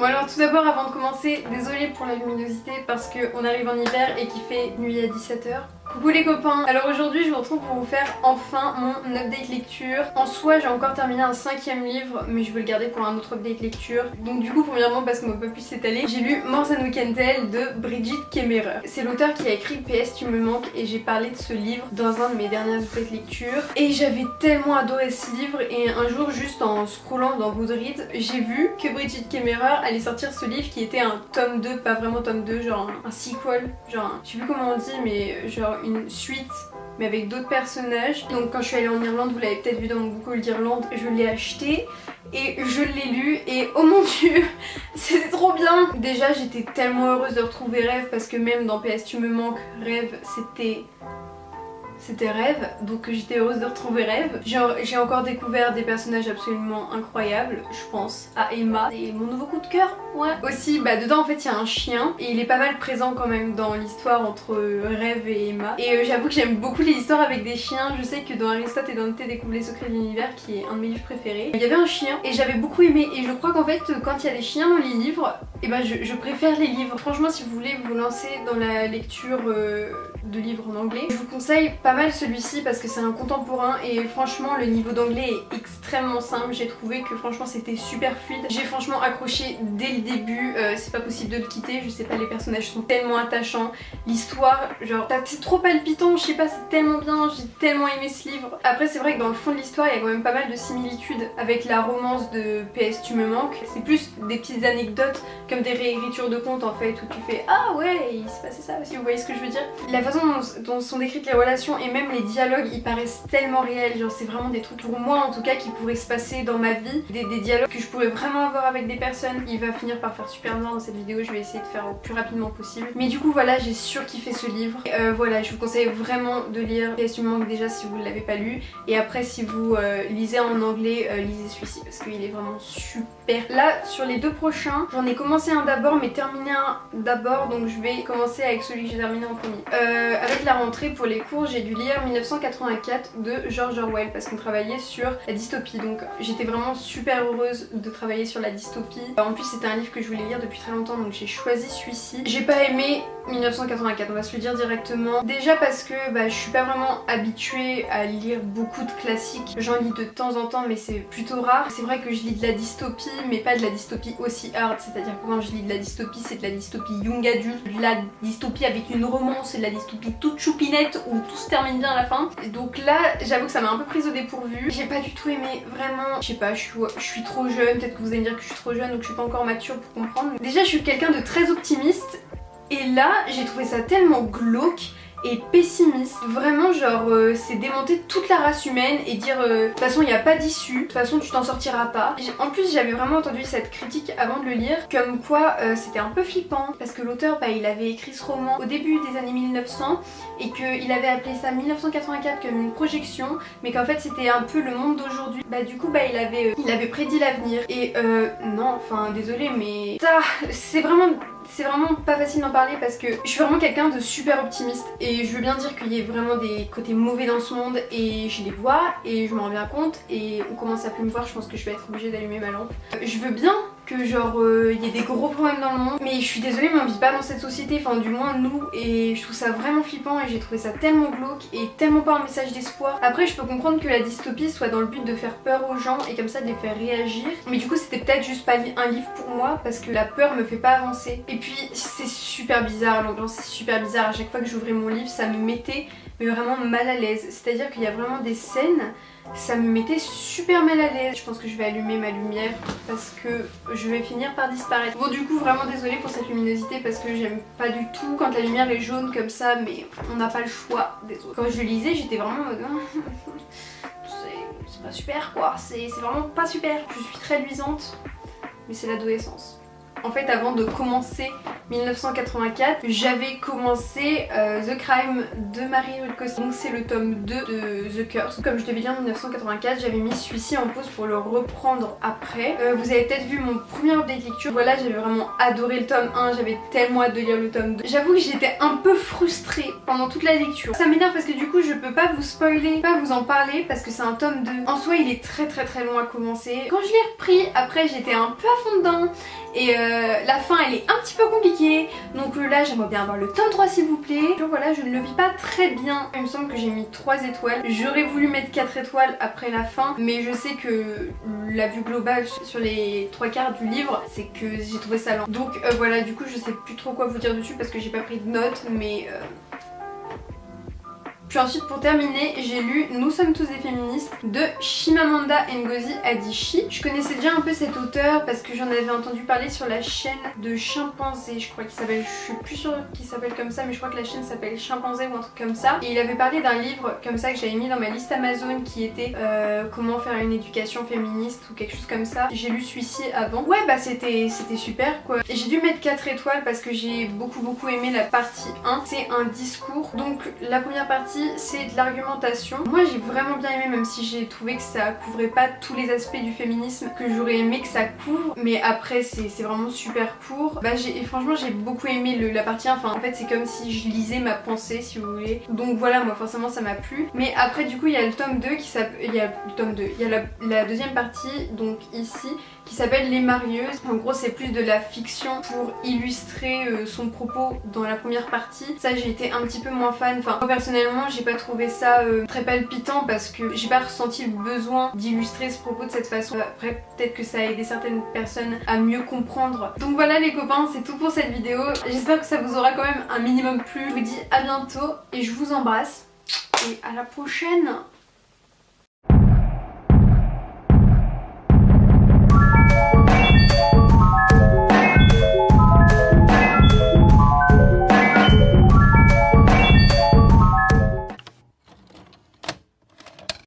Bon alors tout d'abord avant de commencer, désolée pour la luminosité parce qu'on arrive en hiver et qu'il fait nuit à 17h. Coucou les copains. Alors aujourd'hui je vous retrouve pour vous faire enfin mon update lecture. En soi j'ai encore terminé un 5e livre mais je veux le garder pour un autre update lecture. Donc du coup premièrement parce qu'on m'a pas pu s'étaler, j'ai lu More Than We Can Tell de Bridget Kemmerer. C'est l'auteur qui a écrit PS Tu me manques et j'ai parlé de ce livre dans un de mes dernières updates lecture. Et j'avais tellement adoré ce livre et un jour juste en scrollant dans Goodreads, j'ai vu que Bridget Kemmerer allait sortir ce livre qui était un tome 2, pas vraiment tome 2, genre un sequel, genre je sais plus comment on dit mais genre une suite mais avec d'autres personnages. Donc quand je suis allée en Irlande, vous l'avez peut-être vu dans mon book haul d'Irlande, je l'ai acheté et je l'ai lu et oh mon dieu c'était trop bien. Déjà j'étais tellement heureuse de retrouver Rêve parce que même dans PS Tu me manques, Rêve c'était Rêve, donc j'étais heureuse de retrouver Rêve. J'ai encore découvert des personnages absolument incroyables, je pense à Emma, et mon nouveau coup de cœur, ouais. Aussi, bah dedans en fait il y a un chien, et il est pas mal présent quand même dans l'histoire entre Rêve et Emma. Et j'avoue que j'aime beaucoup les histoires avec des chiens, je sais que dans Aristote et Dante découvre les secrets de l'univers, qui est un de mes livres préférés, il y avait un chien, et j'avais beaucoup aimé, et je crois qu'en fait quand il y a des chiens dans les livres, et ben je préfère les livres. Franchement si vous voulez vous lancer dans la lecture de livres en anglais, je vous conseille pas mal celui-ci parce que c'est un contemporain et franchement le niveau d'anglais est extrêmement simple. J'ai trouvé que franchement c'était super fluide. J'ai franchement accroché dès le début, c'est pas possible de le quitter, je sais pas, les personnages sont tellement attachants. L'histoire, genre c'est trop palpitant, je sais pas, c'est tellement bien, j'ai tellement aimé ce livre. Après c'est vrai que dans le fond de l'histoire il y a quand même pas mal de similitudes avec la romance de PS Tu me manques. C'est plus des petites anecdotes comme des réécritures de contes en fait où tu fais ah ouais il s'est passé ça aussi, vous voyez ce que je veux dire. La façon dont sont décrites les relations et même les dialogues ils paraissent tellement réels, genre c'est vraiment des trucs pour moi en tout cas qui pourraient se passer dans ma vie, des dialogues que je pourrais vraiment avoir avec des personnes. Il va finir par faire super noir dans cette vidéo, je vais essayer de faire au plus rapidement possible. Mais du coup voilà, j'ai surkiffé ce livre. Voilà, je vous conseille vraiment de lire PS Tu me manques déjà si vous ne l'avez pas lu, et après si vous lisez en anglais, lisez celui-ci parce qu'il est vraiment super. Là sur les deux prochains, j'en ai commencé un d'abord mais terminé un d'abord, donc je vais commencer avec celui que j'ai terminé en premier. Avec la rentrée pour les cours j'ai dû lire 1984 de George Orwell parce qu'on travaillait sur la dystopie, donc j'étais vraiment super heureuse de travailler sur la dystopie. En plus c'était un livre que je voulais lire depuis très longtemps donc j'ai choisi celui-ci. J'ai pas aimé 1984, on va se le dire directement. Déjà parce que je suis pas vraiment habituée à lire beaucoup de classiques. J'en lis de temps en temps mais c'est plutôt rare. C'est vrai que je lis de la dystopie mais pas de la dystopie aussi hard, c'est-à-dire que quand je lis de la dystopie c'est de la dystopie young adulte, de la dystopie avec une romance, c'est de la dystopie toute choupinette où tout se termine bien à la fin. Et donc là j'avoue que ça m'a un peu prise au dépourvu. J'ai pas du tout aimé, vraiment. Je sais pas, je suis trop jeune, peut-être que vous allez me dire que je suis trop jeune donc je suis pas encore mature pour comprendre. Déjà je suis quelqu'un de très optimiste et là j'ai trouvé ça tellement glauque et pessimiste. Vraiment genre c'est démonter toute la race humaine et dire de toute façon il n'y a pas d'issue, de toute façon tu t'en sortiras pas. En plus j'avais vraiment entendu cette critique avant de le lire, comme quoi c'était un peu flippant parce que l'auteur il avait écrit ce roman au début des années 1900 et qu'il avait appelé ça 1984 comme une projection, mais qu'en fait c'était un peu le monde d'aujourd'hui. Du coup il avait prédit l'avenir et non, enfin désolé mais ça c'est vraiment pas facile d'en parler parce que je suis vraiment quelqu'un de super optimiste et je veux bien dire qu'il y ait vraiment des côtés mauvais dans ce monde et je les vois et je m'en rends bien compte et on commence à plus me voir, je pense que je vais être obligée d'allumer ma lampe. Je veux bien que genre il y ait des gros problèmes dans le monde mais je suis désolée mais on vit pas dans cette société, enfin du moins nous, et je trouve ça vraiment flippant et j'ai trouvé ça tellement glauque et tellement pas un message d'espoir. Après je peux comprendre que la dystopie soit dans le but de faire peur aux gens et comme ça de les faire réagir, mais du coup c'était peut-être juste pas un livre pour moi parce que la peur me fait pas avancer. Et puis c'est super bizarre, l'ambiance c'est super bizarre, à chaque fois que j'ouvrais mon livre ça me mettait mais vraiment mal à l'aise, c'est à dire qu'il y a vraiment des scènes, ça me mettait super mal à l'aise. Je pense que je vais allumer ma lumière parce que je vais finir par disparaître. Bon du coup vraiment désolée pour cette luminosité parce que j'aime pas du tout quand la lumière est jaune comme ça, mais on n'a pas le choix, désolé. Quand je le lisais j'étais vraiment en mode c'est pas super quoi, c'est vraiment pas super. Je suis très luisante mais c'est l'adolescence. En fait avant de commencer 1984, j'avais commencé The Crime de Mary Rutkowski, donc c'est le tome 2 de The Curse. Comme je devais lire en 1984, j'avais mis celui-ci en pause pour le reprendre après. Vous avez peut-être vu mon premier update lecture, voilà, j'avais vraiment adoré le tome 1, j'avais tellement hâte de lire le tome 2. J'avoue que j'étais un peu frustrée pendant toute la lecture. Ça m'énerve parce que du coup je peux pas vous spoiler, pas vous en parler parce que c'est un tome 2. En soi il est très long à commencer. Quand je l'ai repris, après j'étais un peu à fond dedans et la fin elle est un petit peu compliquée. Donc là j'aimerais bien avoir le tome 3 s'il vous plaît. Donc voilà, je ne le vis pas très bien. Il me semble que j'ai mis 3 étoiles. J'aurais voulu mettre 4 étoiles après la fin, mais je sais que la vue globale sur les 3/4 du livre, c'est que j'ai trouvé ça lent. Donc voilà, du coup je sais plus trop quoi vous dire dessus parce que j'ai pas pris de notes, mais puis ensuite pour terminer j'ai lu Nous sommes tous des féministes de Chimamanda Ngozi Adichie. Je connaissais déjà un peu cet auteur parce que j'en avais entendu parler sur la chaîne de Chimpanzé, je crois qu'il s'appelle, je suis plus sûre qu'il s'appelle comme ça mais je crois que la chaîne s'appelle Chimpanzé ou un truc comme ça. Et il avait parlé d'un livre comme ça que j'avais mis dans ma liste Amazon qui était comment faire une éducation féministe ou quelque chose comme ça. J'ai lu celui-ci avant. Ouais bah c'était super quoi. Et j'ai dû mettre 4 étoiles parce que j'ai beaucoup aimé la partie 1. C'est un discours. Donc la première partie c'est de l'argumentation. Moi j'ai vraiment bien aimé même si j'ai trouvé que ça couvrait pas tous les aspects du féminisme que j'aurais aimé que ça couvre. Mais après c'est vraiment super court. Bah et franchement j'ai beaucoup aimé la partie 1. Enfin en fait c'est comme si je lisais ma pensée si vous voulez. Donc voilà, moi forcément ça m'a plu. Mais après du coup il y a le tome 2 qui s'appelle... Il y a le tome 2. Il y a la deuxième partie donc ici qui s'appelle Les Marieuses. En gros c'est plus de la fiction pour illustrer son propos dans la première partie. Ça j'ai été un petit peu moins fan. Enfin moi personnellement j'ai pas trouvé ça très palpitant parce que j'ai pas ressenti le besoin d'illustrer ce propos de cette façon. Après peut-être que ça a aidé certaines personnes à mieux comprendre. Donc voilà les copains, c'est tout pour cette vidéo. J'espère que ça vous aura quand même un minimum plu. Je vous dis à bientôt et je vous embrasse et à la prochaine.